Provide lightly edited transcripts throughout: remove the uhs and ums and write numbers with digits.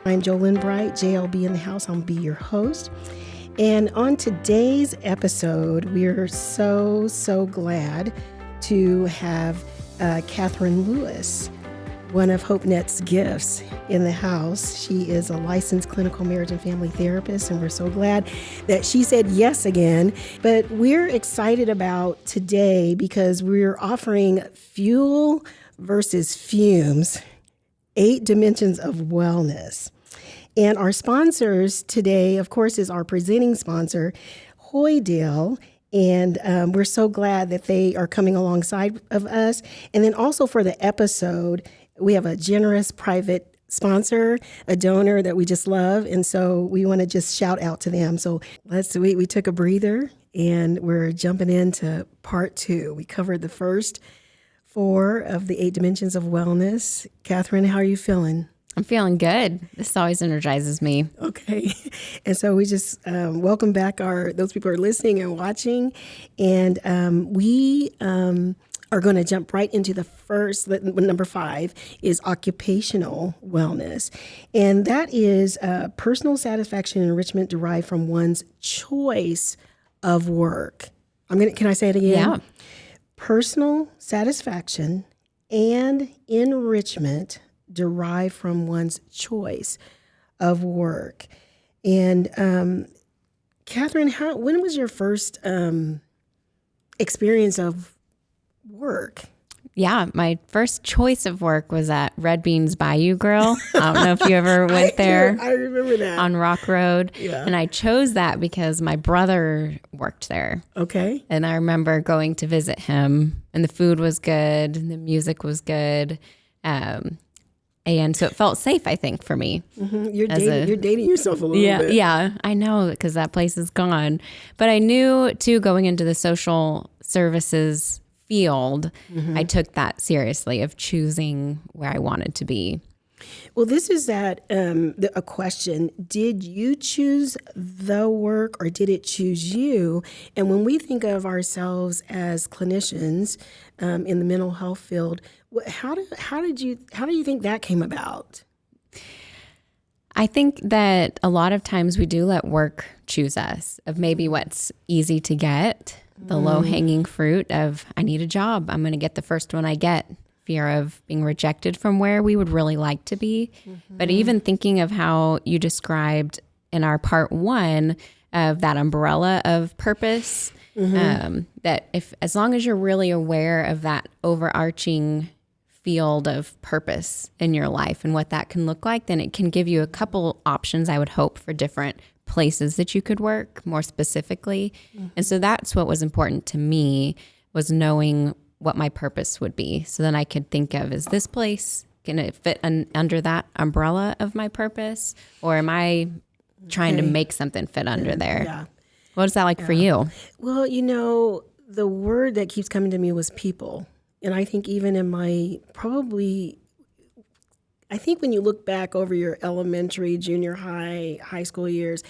I'm Jolynn Bright, JLB in the house. I'll be your host. And on today's episode, we're so glad to have Katherine Lewis, one of HopeNet's gifts, in the house. She is a licensed clinical marriage and family therapist, and we're so glad that she said yes again. But we're excited about today because we're offering Fuel versus Fumes, 8 Dimensions of Wellness. And our sponsors today, of course, is our presenting sponsor, Hoydale. And we're so glad that they are coming alongside of us. And then also for the episode, we have a generous private sponsor, a donor that we just love. And so we want to just shout out to them. So we took a breather and we're jumping into part 2. We covered the first 4 of the 8 Dimensions of Wellness. Katherine, how are you feeling? I'm feeling good. This always energizes me. Okay. And so we just welcome back those people who are listening and watching. And we are going to jump right into the first, number 5 is occupational wellness. And that is personal satisfaction and enrichment derived from one's choice of work. Can I say it again? Yeah. Personal satisfaction and enrichment derived from one's choice of work. And Katherine, when was your first experience of work? Yeah, my first choice of work was at Red Beans Bayou Grill. I don't know if you ever went there. I remember that. On Rock Road. Yeah. And I chose that because my brother worked there. Okay. And I remember going to visit him, and the food was good, and the music was good. And so it felt safe, I think, for me. Mm-hmm. You're dating yourself a little bit. Yeah, I know, because that place is gone. But I knew, too, going into the social services field, I took that seriously of choosing where I wanted to be. Well, this is a question. Did you choose the work or did it choose you? And when we think of ourselves as clinicians in the mental health field, how do you think that came about? I think that a lot of times we do let work choose us, of maybe what's easy to get, the low-hanging fruit of, I need a job, I'm going to get the first one I get, fear of being rejected from where we would really like to be. But even thinking of how you described in our part 1 of that umbrella of purpose, that as long as you're really aware of that overarching field of purpose in your life and what that can look like, then it can give you a couple options, I would hope, for different places that you could work more specifically. And so that's what was important to me, was knowing what my purpose would be. So then I could think of, is this place, can it fit under that umbrella of my purpose? Or am I trying to make something fit under there? Yeah. What is that like for you? Well, the word that keeps coming to me was people. And I think even in I think when you look back over your elementary, junior high, high school years,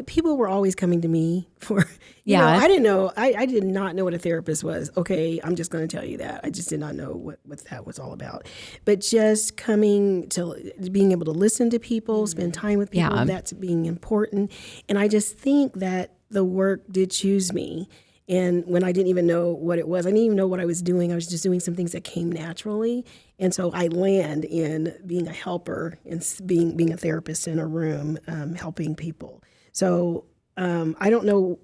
people were always coming to me for, I didn't know, I did not know what a therapist was. Okay, I'm just going to tell you that. I just did not know what that was all about. But just coming to being able to listen to people, spend time with people, that's being important. And I just think that the work did choose me. And when I didn't even know what it was, I didn't even know what I was doing. I was just doing some things that came naturally. And so I land in being a helper and being a therapist in a room, helping people. So I don't know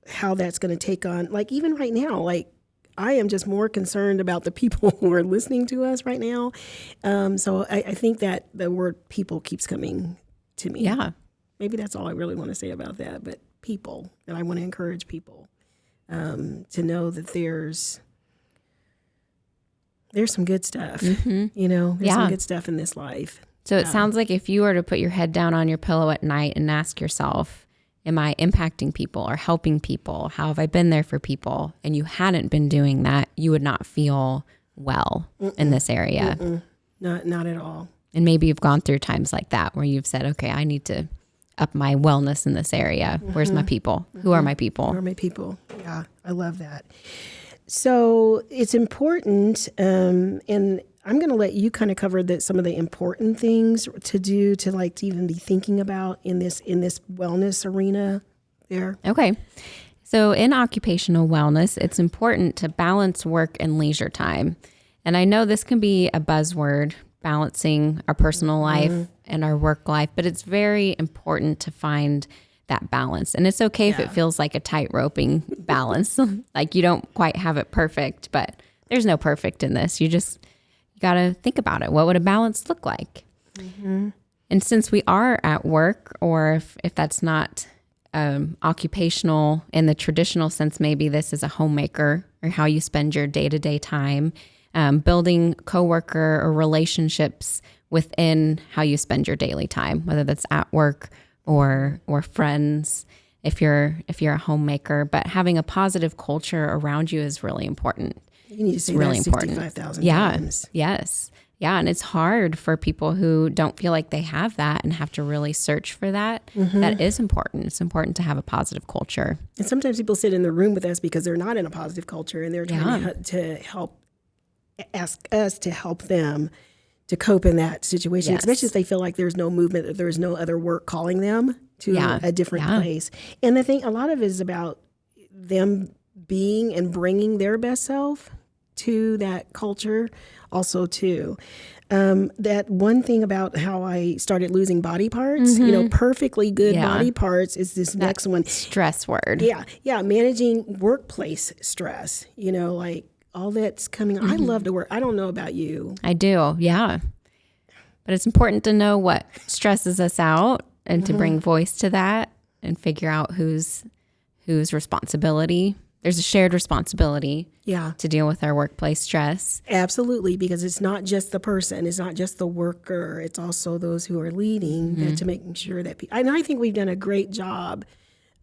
how that's going to take on, like even right now, like I am just more concerned about the people who are listening to us right now. So I think that the word people keeps coming to me. Yeah. Maybe that's all I really want to say about that. But people, and I want to encourage people. To know that there's some good stuff, there's some good stuff in this life. So it sounds like if you were to put your head down on your pillow at night and ask yourself, am I impacting people or helping people? How have I been there for people? And you hadn't been doing that, you would not feel well in this area. Not at all. And maybe you've gone through times like that where you've said, okay, I need to up my wellness in this area. Where's my people? Who are my people? Who are my people? Yeah, I love that. So it's important, and I'm going to let you kind of cover some of the important things to do to even be thinking about in this wellness arena there. Okay. So in occupational wellness, it's important to balance work and leisure time. And I know this can be a buzzword, balancing our personal life and our work life, but it's very important to find that balance. And it's okay if it feels like a tight-roping balance, like you don't quite have it perfect, but there's no perfect in this. You got to think about it. What would a balance look like? Mm-hmm. And since we are at work, or if that's not occupational in the traditional sense, maybe this is a homemaker or how you spend your day-to-day time, building coworker or relationships within how you spend your daily time, whether that's at work or friends, if you're a homemaker. But having a positive culture around you is really important. You need to say really that important. 65,000 times. Yes. Yeah. And it's hard for people who don't feel like they have that and have to really search for that. Mm-hmm. That is important. It's important to have a positive culture. And sometimes people sit in the room with us because they're not in a positive culture, and they're trying to ask us to help them to cope in that situation, especially if they feel like there's no movement, if there's no other work calling them to a different place. And the thing, a lot of it is about them being and bringing their best self to that culture also too. That one thing about how I started losing body parts, perfectly good body parts is this next one. Stress word. Yeah. Managing workplace stress, like all that's coming. I love to work. I don't know about you. I do. Yeah. But it's important to know what stresses us out and to bring voice to that and figure out whose responsibility. There's a shared responsibility to deal with our workplace stress. Absolutely, because it's not just the person, it's not just the worker, it's also those who are leading that to making sure that people, and I think we've done a great job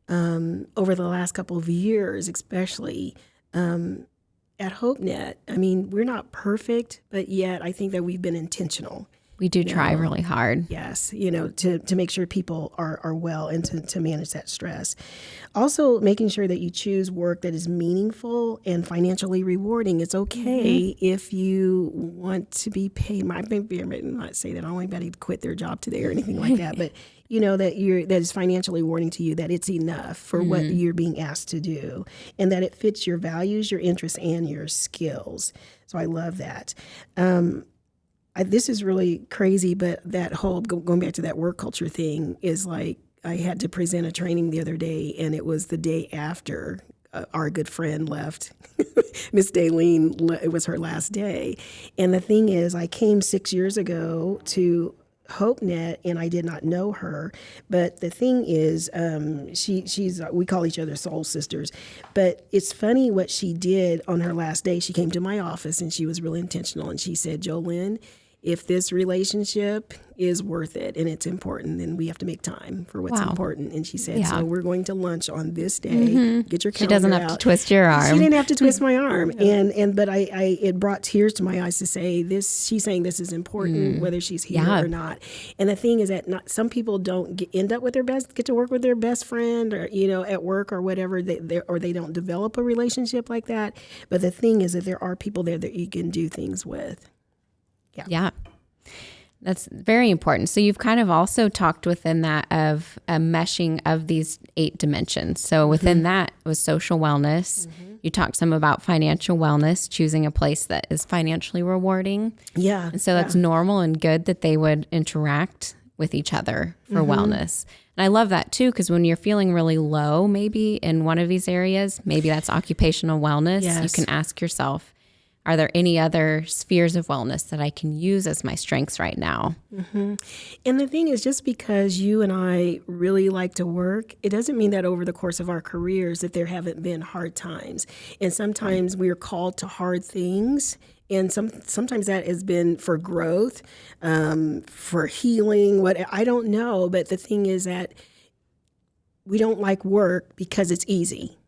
over the last couple of years, especially at HopeNet. I mean, we're not perfect, but yet I think that we've been intentional. We do try really hard. Yes, to make sure people are well and to manage that stress. Also, making sure that you choose work that is meaningful and financially rewarding. It's okay if you want to be paid. I might not say that. I don't want anybody to quit their job today or anything like that, but that is financially rewarding to you, that it's enough for what you're being asked to do, and that it fits your values, your interests, and your skills. So I love that. This is really crazy, but that whole, going back to that work culture thing, is like, I had to present a training the other day, and it was the day after our good friend left. Miss Daylene, it was her last day. And the thing is, I came 6 years ago to HopeNet, and I did not know her. But the thing is, she's we call each other soul sisters. But it's funny what she did on her last day. She came to my office, and she was really intentional. And she said, "Jolynn, if this relationship is worth it and it's important, then we have to make time for what's important." And she said, "So we're going to lunch on this day. Get your calendar out." She doesn't have to twist your arm. She didn't have to twist my arm. But it brought tears to my eyes to say this. She's saying this is important, whether she's here or not. And the thing is that some people don't end up with get to work with their best friend, or at work or whatever, or they don't develop a relationship like that. But the thing is that there are people there that you can do things with. Yeah. That's very important. So you've kind of also talked within that of a meshing of these 8 dimensions. So within that was social wellness. You talked some about financial wellness, choosing a place that is financially rewarding. Yeah. And so that's normal and good that they would interact with each other for wellness. And I love that too, because when you're feeling really low, maybe in one of these areas, maybe that's occupational wellness. You can ask yourself, are there any other spheres of wellness that I can use as my strengths right now? And the thing is, just because you and I really like to work, it doesn't mean that over the course of our careers that there haven't been hard times. And sometimes we are called to hard things. And sometimes that has been for growth, for healing, I don't know. But the thing is that we don't like work because it's easy.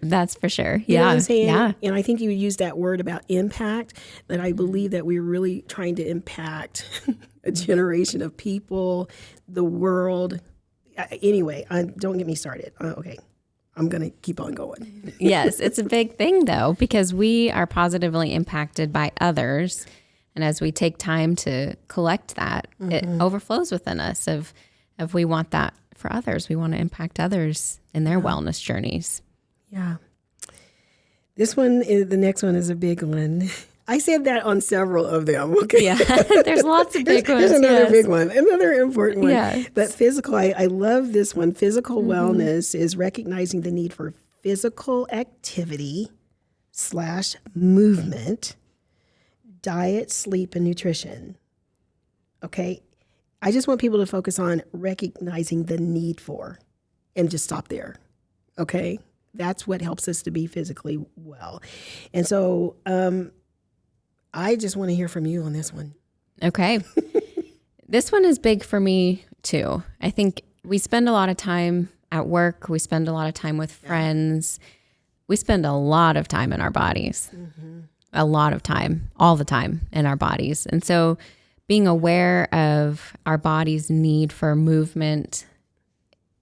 That's for sure. You know what I'm saying? Yeah. And I think you used that word about impact, that I believe that we're really trying to impact a generation of people, the world. Anyway, don't get me started. Okay. I'm going to keep on going. Yes, it's a big thing though, because we are positively impacted by others. And as we take time to collect that, it overflows within us of we want that for others. We want to impact others in their wellness journeys. Yeah. The next one is a big one. I said that on several of them. Okay. Yeah. There's lots of big ones. There's another big one, another important one. Yes. But physical, I love this one. Physical wellness is recognizing the need for physical activity / movement, diet, sleep, and nutrition. Okay. I just want people to focus on recognizing the need for and just stop there. Okay. That's what helps us to be physically well. And so I just want to hear from you on this one. Okay. This one is big for me too. I think we spend a lot of time at work. We spend a lot of time with friends. We spend a lot of time in our bodies, a lot of time, all the time in our bodies. And so being aware of our body's need for movement,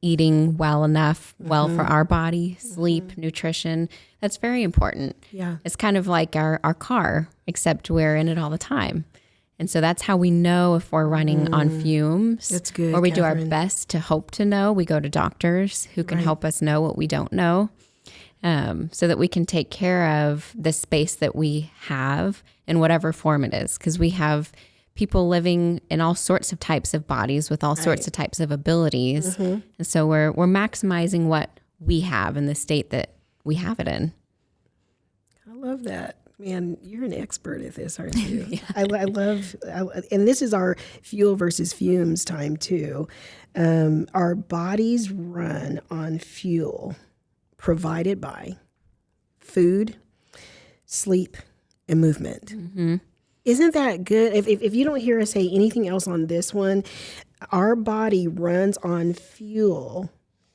eating well enough, well for our body, sleep, nutrition, that's very important. Yeah. It's kind of like our car, except we're in it all the time. And so that's how we know if we're running on fumes. That's good, or we do our Katherine. best to hope to know. We go to doctors who can help us know what we don't know, so that we can take care of the space that we have in whatever form it is. Because we have people living in all sorts of types of bodies with all sorts of types of abilities. And so we're maximizing what we have in the state that we have it in. I love that. Man, you're an expert at this, aren't you? I love, and this is our fuel versus fumes time too. Our bodies run on fuel provided by food, sleep, and movement. Isn't that good? If you don't hear us say anything else on this one, our body runs on fuel,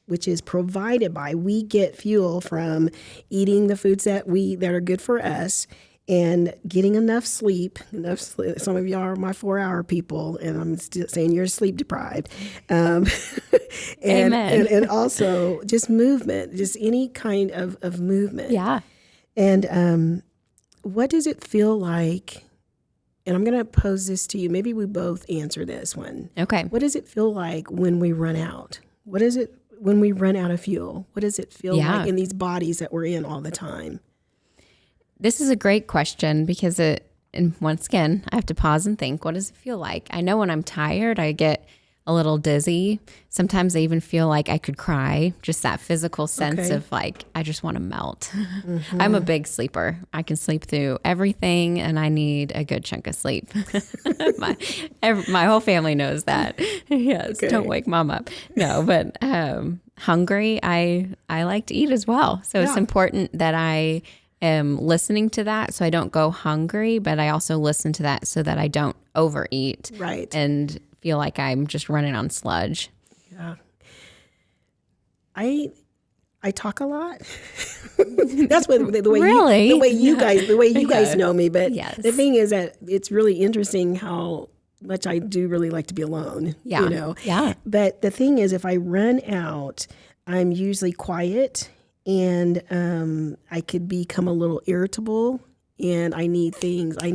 which is provided by, we get fuel from eating the foods that are good for us and getting enough sleep. Some of y'all are my 4-hour people, and I'm still saying you're sleep deprived. And, Amen. and also just movement, just any kind of movement. Yeah. And what does it feel like? And I'm going to pose this to you. Maybe we both answer this one. Okay. What does it feel like when we run out? What is it when we run out of fuel? What does it feel like in these bodies that we're in all the time? This is a great question because and once again, I have to pause and think, what does it feel like? I know when I'm tired, I get a little dizzy. Sometimes I even feel like I could cry, just that physical sense of like, I just want to melt. I'm a big sleeper. I can sleep through everything and I need a good chunk of sleep. My whole family knows that. Yes, don't wake mom up. No, but hungry, I like to eat as well. So it's important that I am listening to that so I don't go hungry, but I also listen to that so that I don't overeat. Right. And feel like I'm just running on sludge. Yeah. I talk a lot. That's what the way Really? you guys know me. But Yes. the thing is that it's really interesting how much I do really like to be alone. Yeah. You know. Yeah. But the thing is, if I run out, I'm usually quiet, and I could become a little irritable. And I need my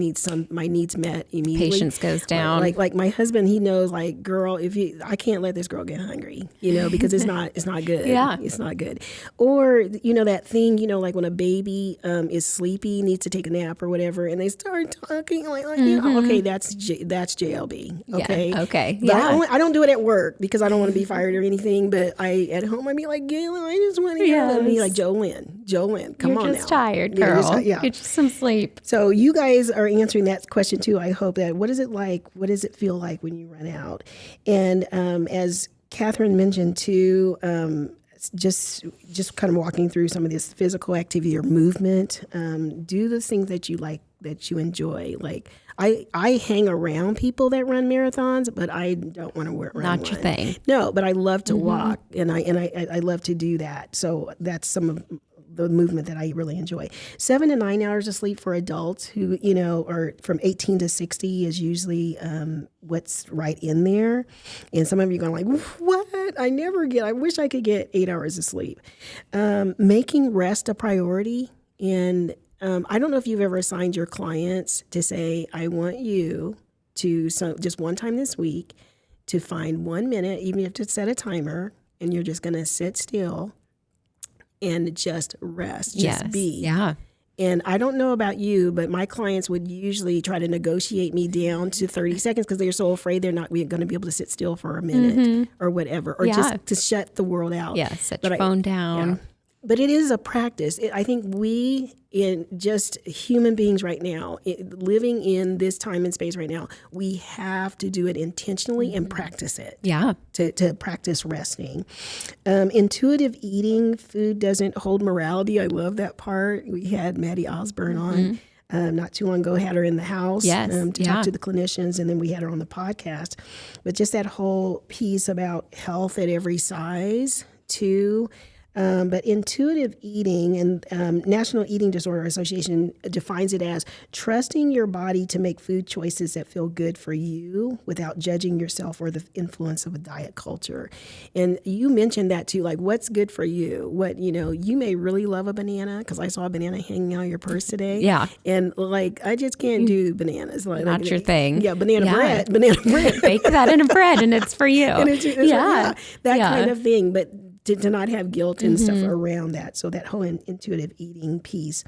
needs met immediately. Patience goes down. Like my husband, he knows, like, girl, I can't let this girl get hungry, because it's not good. Yeah. It's not good. Or, that thing, like when a baby is sleepy, needs to take a nap or whatever, and they start talking okay, that's JLB. Okay. Yeah. Okay. But I don't do it at work because I don't want to be fired or anything. But at home, I'd be like, Galen, I just want to hear and be like, Jolynn, come on now. You're just tired, girl. Get you some sleep. So you guys are answering that question too. I hope that, what is it like? What does it feel like when you run out? And as Katherine mentioned too, just kind of walking through some of this physical activity or movement. Do the things that you like, that you enjoy. Like I hang around people that run marathons, but I don't want to run Not your thing. No, but I love to walk, and I love to do that. So that's some of the movement that I really enjoy. 7 to 9 hours of sleep for adults who, are from 18 to 60 is usually what's right in there. And some of you are going like, what? I wish I could get 8 hours of sleep. Making rest a priority and I don't know if you've ever assigned your clients to say, I want you to, so just one time this week, to find 1 minute, even if you have to set a timer, and you're just going to sit still and just rest, just be. Yeah. And I don't know about you, but my clients would usually try to negotiate me down to 30 seconds because they're so afraid they're not going to be able to sit still for a minute or whatever, or just to shut the world out. Yeah, set your phone down. Yeah. But it is a practice. I think we, in just human beings right now, living in this time and space right now, we have to do it intentionally and practice it. Yeah. To practice resting. Intuitive eating, food doesn't hold morality. I love that part. We had Maddie Osborne on not too long ago, had her in the house to talk to the clinicians, and then we had her on the podcast. But just that whole piece about health at every size, too. But intuitive eating, and National Eating Disorder Association defines it as trusting your body to make food choices that feel good for you without judging yourself or the influence of a diet culture. And you mentioned that too, like what's good for you. What, you may really love a banana, because I saw a banana hanging out of your purse today. Yeah. And I just can't do bananas. Not your thing. Yeah, banana bread. Bake that in a bread and it's for you. And that kind of thing. But to not have guilt and stuff around that. So that whole intuitive eating piece.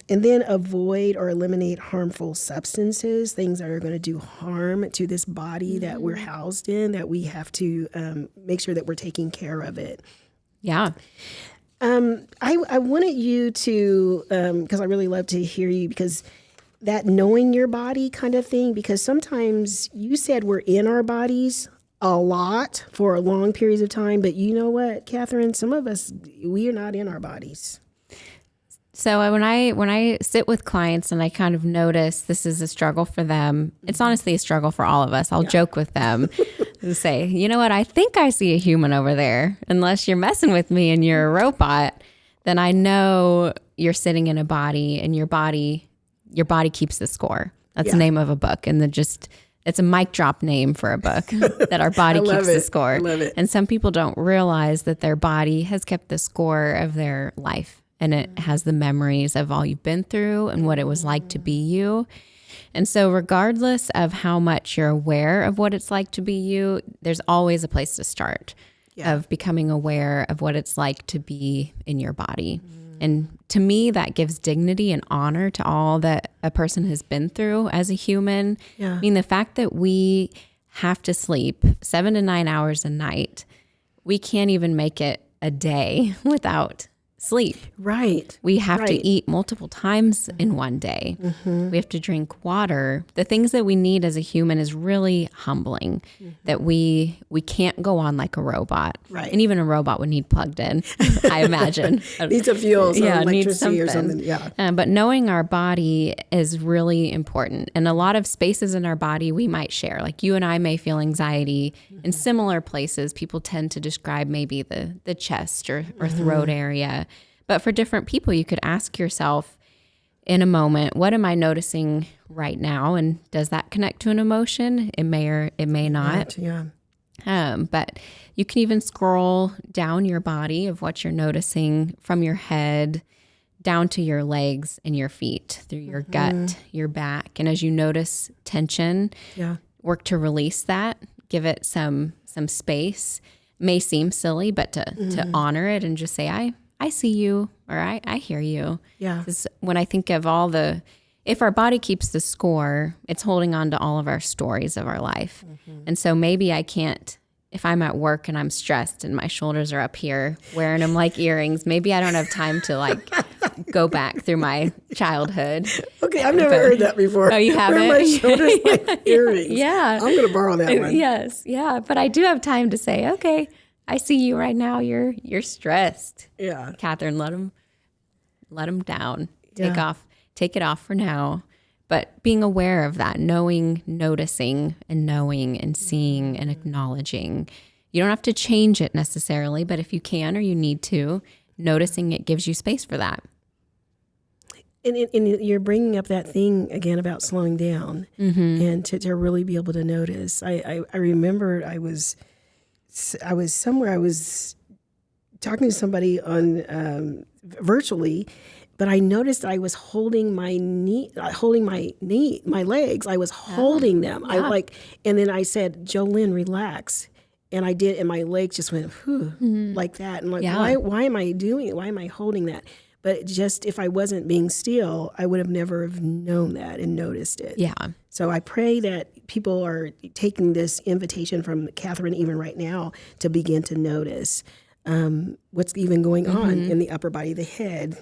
And then avoid or eliminate harmful substances, things that are going to do harm to this body that we're housed in, that we have to make sure that we're taking care of it. Yeah. I wanted you to, because I really love to hear you, because that knowing your body kind of thing, because sometimes you said we're in our bodies a lot for long periods of time. But you know what, Katherine, some of us, we are not in our bodies. So when I sit with clients and I kind of notice this is a struggle for them, it's honestly a struggle for all of us. I'll joke with them and say, you know what, I think I see a human over there. Unless you're messing with me and you're a robot, then I know you're sitting in a body, and your body keeps the score. That's the name of a book. And it's a mic drop name for a book, that our body keeps the score. I love it. And some people don't realize that their body has kept the score of their life, and it has the memories of all you've been through and what it was like to be you. And so regardless of how much you're aware of what it's like to be you, there's always a place to start of becoming aware of what it's like to be in your body. And to me, that gives dignity and honor to all that a person has been through as a human. Yeah. I mean, the fact that we have to sleep 7 to 9 hours a night, we can't even make it a day without sleep. Right. We have to eat multiple times in one day. We have to drink water. The things that we need as a human is really humbling, that we can't go on like a robot. Right. And even a robot would need plugged in, I imagine. Needs a fuel, electricity or something. But knowing our body is really important. And a lot of spaces in our body we might share. Like you and I may feel anxiety in similar places. People tend to describe maybe the chest or throat area. But for different people, you could ask yourself in a moment, what am I noticing right now? And does that connect to an emotion? It may or it may not. Yeah. But you can even scroll down your body of what you're noticing from your head down to your legs and your feet, through your gut, your back. And as you notice tension, work to release that, give it some space. May seem silly, but to honor it and just say, I see you, or I hear you. Yeah. Because when I think of if our body keeps the score, it's holding on to all of our stories of our life. And so maybe I can't, if I'm at work and I'm stressed and my shoulders are up here wearing them like earrings, maybe I don't have time to go back through my childhood. Okay, I've never heard that before. Oh, you haven't? Wear my shoulders like earrings. Yeah. I'm going to borrow that one. Yes, yeah. But I do have time to say, okay, I see you right now. You're stressed. Yeah. Katherine, let them down. Take it off for now. But being aware of that, noticing and knowing and seeing and acknowledging. You don't have to change it necessarily, but if you can or you need to, noticing it gives you space for that. And you're bringing up that thing again about slowing down and to really be able to notice. I remember I was somewhere, I was talking to somebody on virtually, but I noticed that I was holding my legs. I was holding them. Yeah. And then I said, Jolynn, relax. And I did, and my legs just went, whew, like that. And why am I holding that? But just if I wasn't being still, I would have never have known that and noticed it. Yeah. So I pray that people are taking this invitation from Katherine even right now to begin to notice what's even going on in the upper body, the head,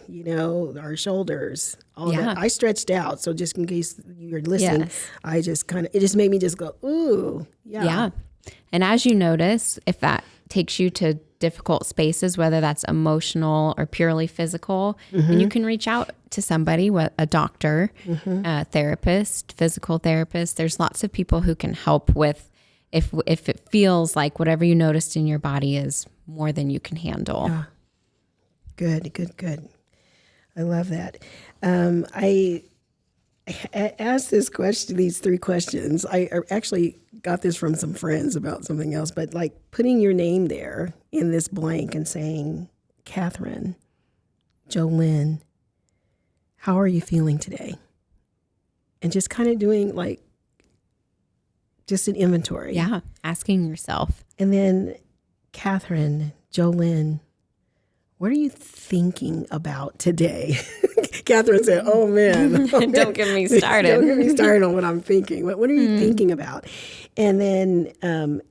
our shoulders, all of that. I stretched out, so just in case you're listening, I just it just made me just go, ooh, Yeah. And as you notice, if that takes you to difficult spaces, whether that's emotional or purely physical, and you can reach out to somebody, a doctor, a therapist, physical therapist. There's lots of people who can help with if it feels like whatever you noticed in your body is more than you can handle. Yeah. Good. I love that. I asked these 3 questions. I actually got this from some friends about something else, but like putting your name there in this blank and saying, Katherine, Jolynn, how are you feeling today? And just kind of doing like just an inventory. Yeah, asking yourself. And then, Katherine, Jolynn, what are you thinking about today? Katherine said, oh man. Don't get me started. Don't get me started on what I'm thinking. What are you thinking about? And then,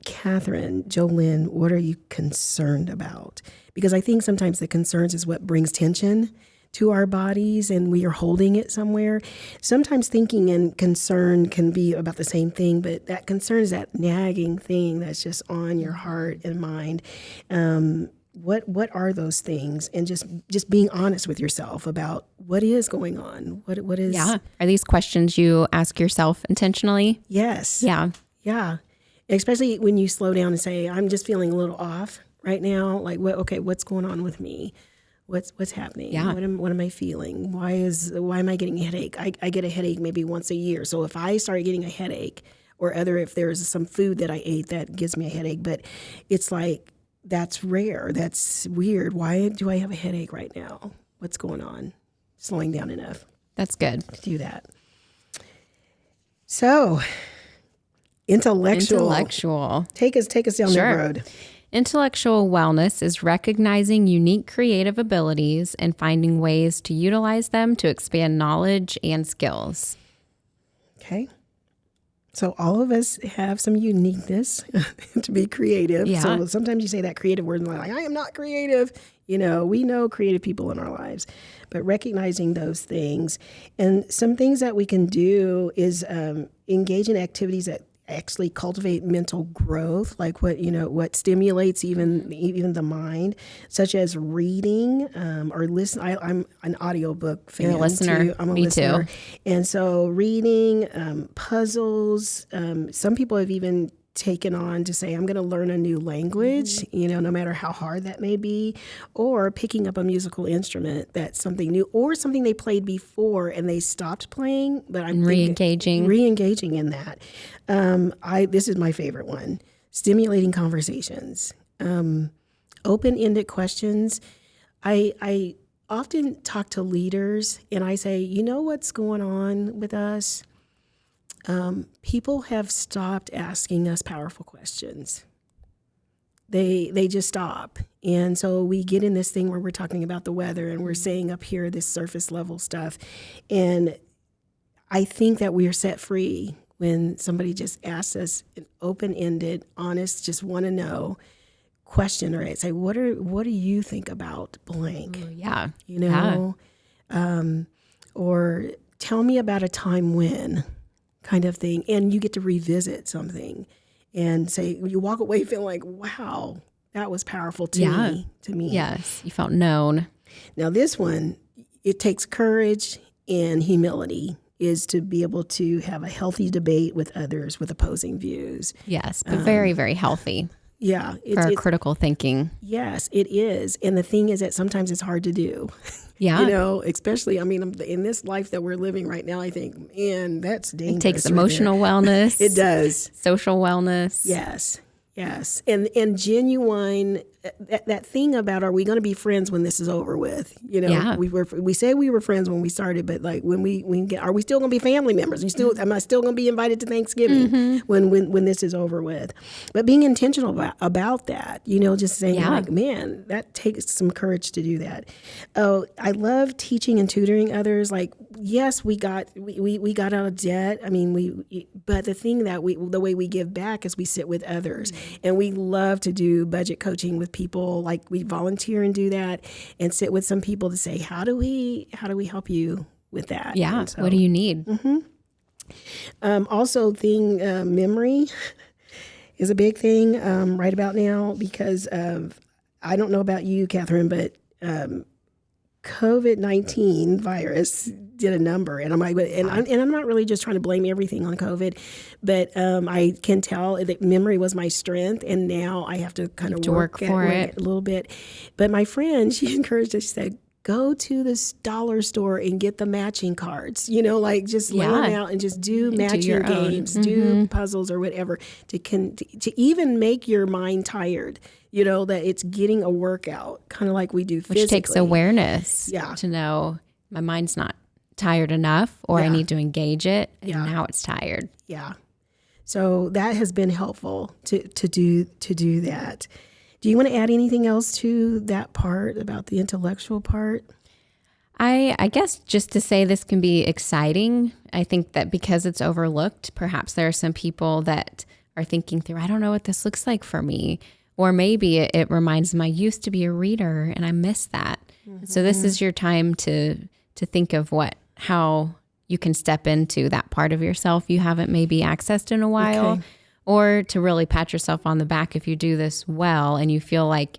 Katherine, Jolynn, what are you concerned about? Because I think sometimes the concerns is what brings tension to our bodies, and we are holding it somewhere. Sometimes thinking and concern can be about the same thing, but that concern is that nagging thing that's just on your heart and mind. What are those things? And just being honest with yourself about what is going on. What is? Yeah. Are these questions you ask yourself intentionally? Yes. Yeah. Yeah. Especially when you slow down and say, I'm just feeling a little off right now. Like, what's going on with me? What's happening? Yeah. What am I feeling? Why am I getting a headache? I get a headache maybe once a year. So if I start getting a headache if there's some food that I ate that gives me a headache, but it's like, that's rare. That's weird. Why do I have a headache right now? What's going on? Slowing down enough. That's good. To do that. So, intellectual. Take us down that road. Intellectual wellness is recognizing unique creative abilities and finding ways to utilize them to expand knowledge and skills. Okay. So all of us have some uniqueness to be creative. Yeah. So sometimes you say that creative word and like, I am not creative. We know creative people in our lives, but recognizing those things. And some things that we can do is engage in activities that actually cultivate mental growth, like what stimulates even the mind, such as reading or listen. I'm an audiobook fan. You're a listener. Too. I'm a Me listener. too. And so reading, puzzles. Some people have even taken on to say, I'm going to learn a new language, no matter how hard that may be, or picking up a musical instrument that's something new or something they played before and they stopped playing, but I'm re-engaging in that. This is my favorite one, stimulating conversations, open-ended questions. I often talk to leaders and I say, what's going on with us? People have stopped asking us powerful questions. They just stop. And so we get in this thing where we're talking about the weather and we're saying up here this surface level stuff. And I think that we are set free when somebody just asks us an open-ended, honest, just want to know question, or say, what do you think about blank? Yeah. Or tell me about a time when, kind of thing. And you get to revisit something and say, you walk away feeling like, wow, that was powerful to me. Yes, you felt known. Now this one, it takes courage and humility, is to be able to have a healthy debate with others with opposing views. Yes, but very, very healthy. Yeah. For critical thinking. Yes, it is. And the thing is that sometimes it's hard to do. Yeah. Especially, in this life that we're living right now, I think, man, that's dangerous. It takes emotional wellness. It does. Social wellness. Yes. And genuine that thing about, are we going to be friends when this is over with? You know, Yeah. we said we were friends when we started, but like when we get, are we still going to be family members? Am I still going to be invited to Thanksgiving when this is over with? But being intentional about that, you know, just saying like, man, that takes some courage to do that. Oh, I love teaching and tutoring others. Like, yes, we got out of debt. I mean, but the thing that the way we give back is we sit with others, and we love to do budget coaching with people. Like, we volunteer and do that, and sit with some people to say, how do we help you with that? Yeah. So, what do you need? Also, memory is a big thing right about now, because I don't know about you, Katherine, but COVID-19 virus did a number, and I'm like, and I'm not really just trying to blame everything on COVID, but I can tell that memory was my strength, and now I have to kind of work for it a little bit. But my friend, she encouraged us, she said, go to the dollar store and get the matching cards, you know, like just lay them out and just do matching games, do puzzles or whatever to even make your mind tired, you know, that it's getting a workout, kind of like we do physically. Which takes awareness to know my mind's not tired enough, or I need to engage it, and now it's tired. Yeah. So that has been helpful to do that. Do you want to add anything else to that part about the intellectual part? I guess just to say this can be exciting. I think that because it's overlooked, perhaps there are some people that are thinking through, I don't know what this looks like for me. Or maybe it reminds them, I used to be a reader and I miss that. So this is your time to think of how you can step into that part of yourself you haven't maybe accessed in a while. Okay. Or to really pat yourself on the back if you do this well and you feel like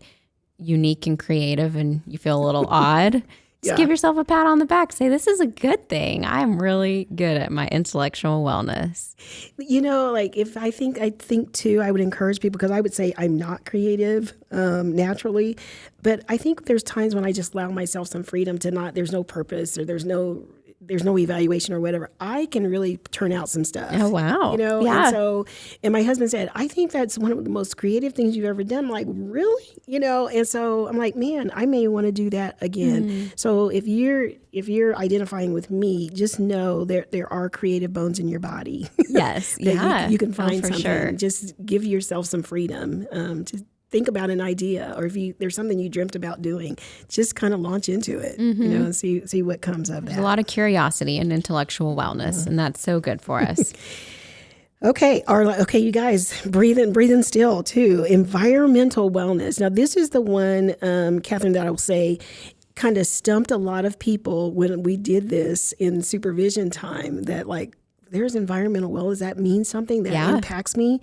unique and creative and you feel a little odd. Just give yourself a pat on the back. Say, this is a good thing. I'm really good at my intellectual wellness. You know, like I think too, I would encourage people, because I would say I'm not creative naturally, but I think there's times when I just allow myself some freedom to there's no purpose, or there's no evaluation or whatever, I can really turn out some stuff. Oh, wow. You know? Yeah. And my husband said, I think that's one of the most creative things you've ever done. I'm like, really? You know? And so I'm like, man, I may want to do that again. So if you're identifying with me, just know there are creative bones in your body. Yes. You can find something. Sure. Just give yourself some freedom to think about an idea, or if there's something you dreamt about doing, just kind of launch into it, you know, and see what comes of that. There's a lot of curiosity and intellectual wellness, and that's so good for us. Okay, you guys, breathing still too. Environmental wellness. Now, this is the one, Katherine, that I will say kind of stumped a lot of people when we did this in supervision time, that like, there's environmental wellness. Does that mean something that impacts me?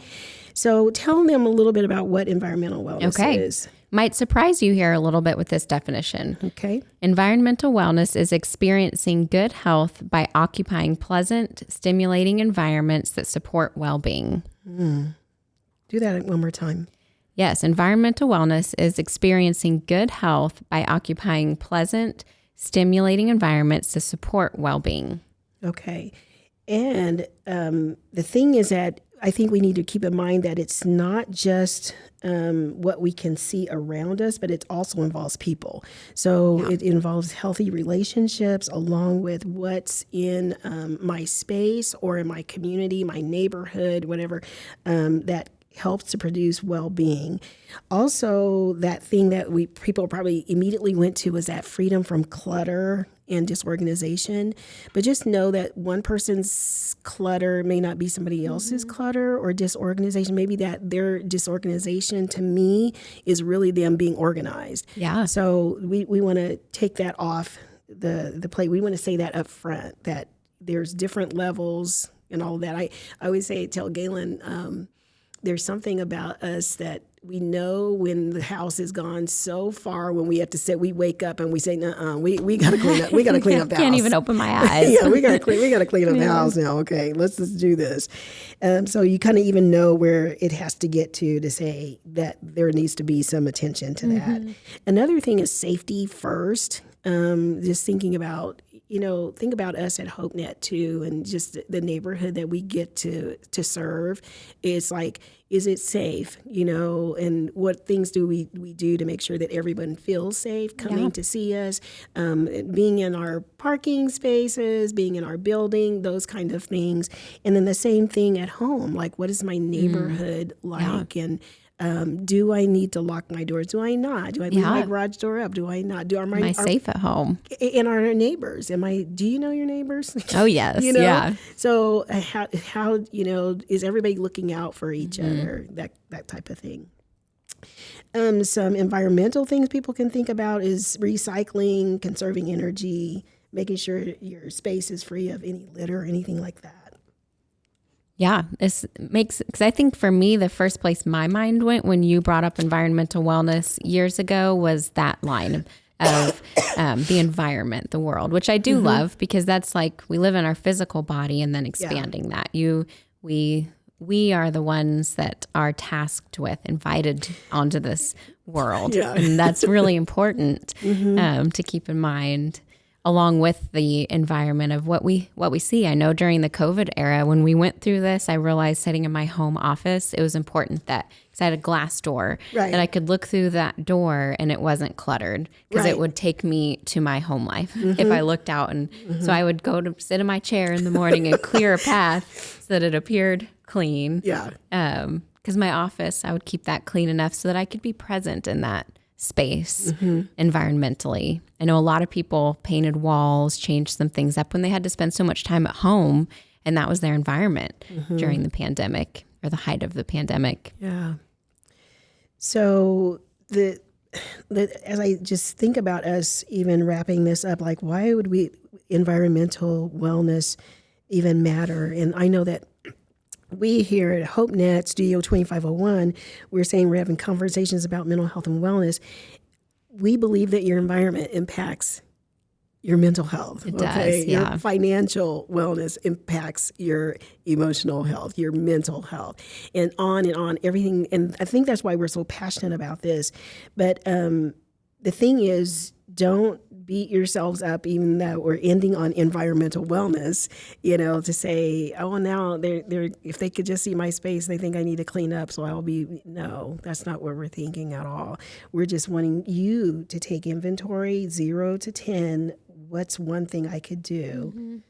So tell them a little bit about what environmental wellness is. Might surprise you here a little bit with this definition. Okay. Environmental wellness is experiencing good health by occupying pleasant, stimulating environments that support well-being. Do that one more time. Yes, environmental wellness is experiencing good health by occupying pleasant, stimulating environments to support well-being. Okay. And the thing is that I think we need to keep in mind that it's not just what we can see around us, but it also involves people. So it involves healthy relationships along with what's in my space or in my community, my neighborhood, whatever, that helps to produce well-being. Also, that thing that people probably immediately went to was that freedom from clutter and disorganization. But just know that one person's clutter may not be somebody else's clutter or disorganization. Maybe that their disorganization, to me, is really them being organized. Yeah. So we want to take that off the plate. We want to say that up front, that there's different levels and all of that. I always tell Galen, there's something about us that we know when the house has gone so far, when we have to sit, we wake up and we say, we got to clean up. We got to clean up the house. Can't even open my eyes. We got to clean up the house now. Okay, let's just do this. So you kind of even know where it has to get to say that there needs to be some attention to that. Another thing is safety first. Just thinking about, think about us at HopeNet too, and just the neighborhood that we get to serve. It's like, is it safe? And what things do we do to make sure that everyone feels safe coming to see us, being in our parking spaces, being in our building, those kind of things. And then the same thing at home, like, what is my neighborhood like? And do I need to lock my doors? Do I not? Do I leave my garage door up? Do I not? Am I safe at home? And our neighbors? Do you know your neighbors? Oh, yes. Yeah. So how is everybody looking out for each other? That type of thing. Some environmental things people can think about is recycling, conserving energy, making sure your space is free of any litter or anything like that. Yeah, because I think for me, the first place my mind went when you brought up environmental wellness years ago was that line of the environment, the world, which I do love, because that's like we live in our physical body and then expanding that. We are the ones that are tasked with, invited onto this world. Yeah. And that's really important to keep in mind, along with the environment of what we see. I know during the COVID era, when we went through this, I realized sitting in my home office, it was important that, because I had a glass door, that I could look through that door and it wasn't cluttered, because it would take me to my home life if I looked out. And so I would go to sit in my chair in the morning and clear a path so that it appeared clean. Yeah. Because my office, I would keep that clean enough so that I could be present in that space environmentally. I know a lot of people painted walls, changed some things up when they had to spend so much time at home, and that was their environment during the pandemic, or the height of the pandemic. Yeah. So as I just think about us even wrapping this up, like, why would environmental wellness even matter? And I know that we here at HopeNet Studio 2501, we're saying we're having conversations about mental health and wellness. We believe that your environment impacts your mental health. It does, yeah. Your financial wellness impacts your emotional health, your mental health, and on, everything. And I think that's why we're so passionate about this. But the thing is, don't beat yourselves up, even though we're ending on environmental wellness, to say, oh, now they're if they could just see my space, they think I need to clean up. So no, that's not what we're thinking at all. We're just wanting you to take inventory, 0 to 10. What's one thing I could do?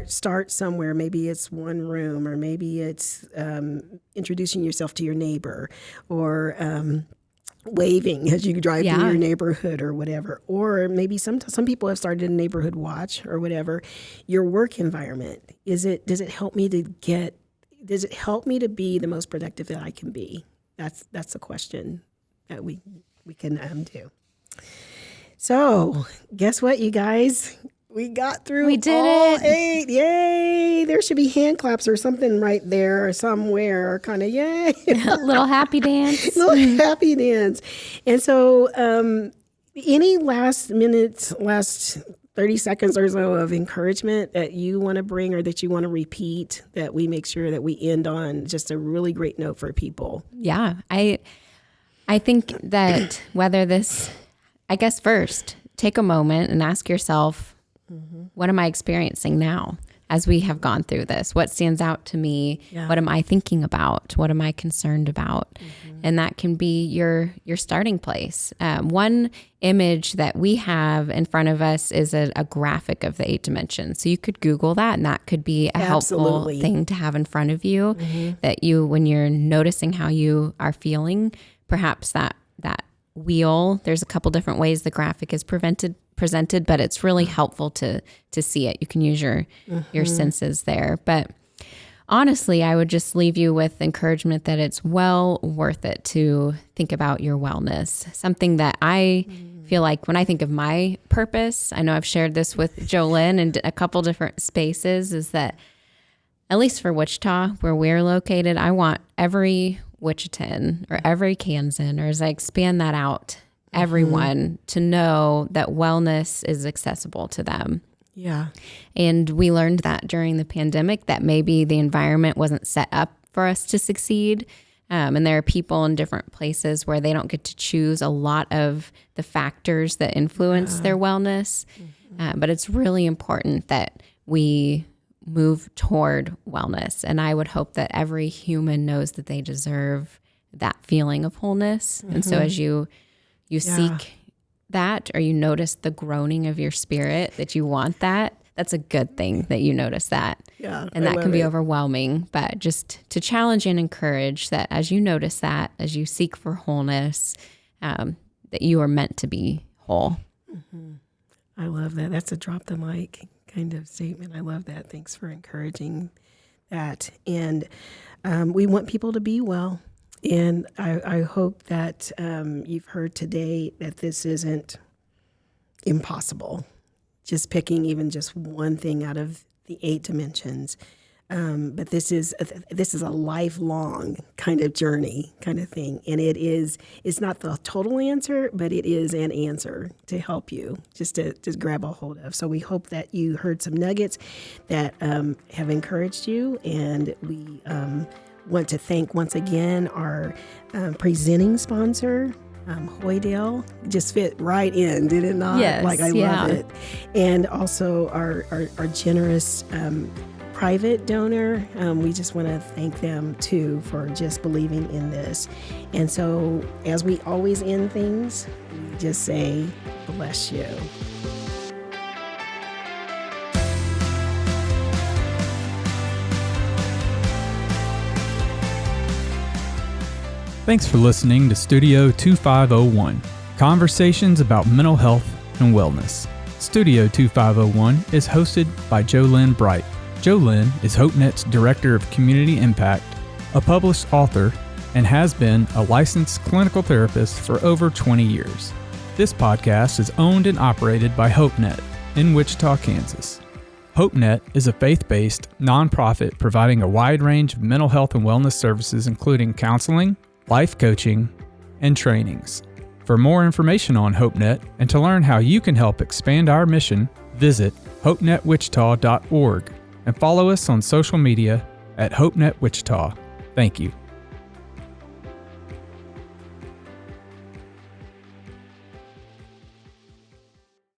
Start somewhere. Maybe it's one room, or maybe it's introducing yourself to your neighbor, or waving as you drive through your neighborhood or whatever. Or maybe some people have started a neighborhood watch or whatever. Your work environment, does it help me to be the most productive that I can be? That's a question that we can do. So guess what, you guys? We got through all 8. Yay. There should be hand claps or something right there somewhere. Kind of yay. A little happy dance. Little happy dance. And so any last 30 seconds or so of encouragement that you want to bring, or that you want to repeat, that we make sure that we end on just a really great note for people? Yeah. I think that first, take a moment and ask yourself, what am I experiencing now as we have gone through this? What stands out to me? Yeah. What am I thinking about? What am I concerned about? And that can be your starting place. One image that we have in front of us is a graphic of the 8 dimensions. So you could Google that, and that could be a helpful thing to have in front of you, that when you're noticing how you are feeling, perhaps that wheel, there's a couple different ways the graphic is presented, but it's really helpful to see it. You can use your senses there. But honestly, I would just leave you with encouragement that it's well worth it to think about your wellness. Something that I feel like when I think of my purpose, I know I've shared this with Jolynn in a couple different spaces, is that at least for Wichita, where we're located, I want every Wichitan or every Kansan, or as I expand that out, everyone to know that wellness is accessible to them. Yeah. And we learned that during the pandemic, that maybe the environment wasn't set up for us to succeed. And there are people in different places where they don't get to choose a lot of the factors that influence their wellness. But it's really important that we move toward wellness. And I would hope that every human knows that they deserve that feeling of wholeness. And so as you seek that, or you notice the groaning of your spirit that you want that, that's a good thing that you notice that. Yeah, and that can be overwhelming, but just to challenge and encourage that as you notice that, as you seek for wholeness, that you are meant to be whole. I love that. That's a drop the mic kind of statement. I love that. Thanks for encouraging that. And we want people to be well. And I hope that you've heard today that this isn't impossible. Just picking even just one thing out of the 8 dimensions. But this is a lifelong kind of journey kind of thing. And it's not the total answer, but it is an answer to help you just to grab a hold of. So we hope that you heard some nuggets that have encouraged you. And we want to thank once again our presenting sponsor, Hoydale. Just fit right in, did it not? Yes, I love it. And also our generous private donor. We just want to thank them too for just believing in this. And so as we always end things, we just say, bless you. Thanks for listening to Studio 2501, conversations about mental health and wellness. Studio 2501 is hosted by Lynn Bright. Lynn is HopeNet's Director of Community Impact, a published author, and has been a licensed clinical therapist for over 20 years. This podcast is owned and operated by HopeNet in Wichita, Kansas. HopeNet is a faith-based nonprofit providing a wide range of mental health and wellness services, including counseling, life coaching, and trainings. For more information on HopeNet and to learn how you can help expand our mission, visit hopenetwichita.org and follow us on social media at HopeNet Wichita. Thank you.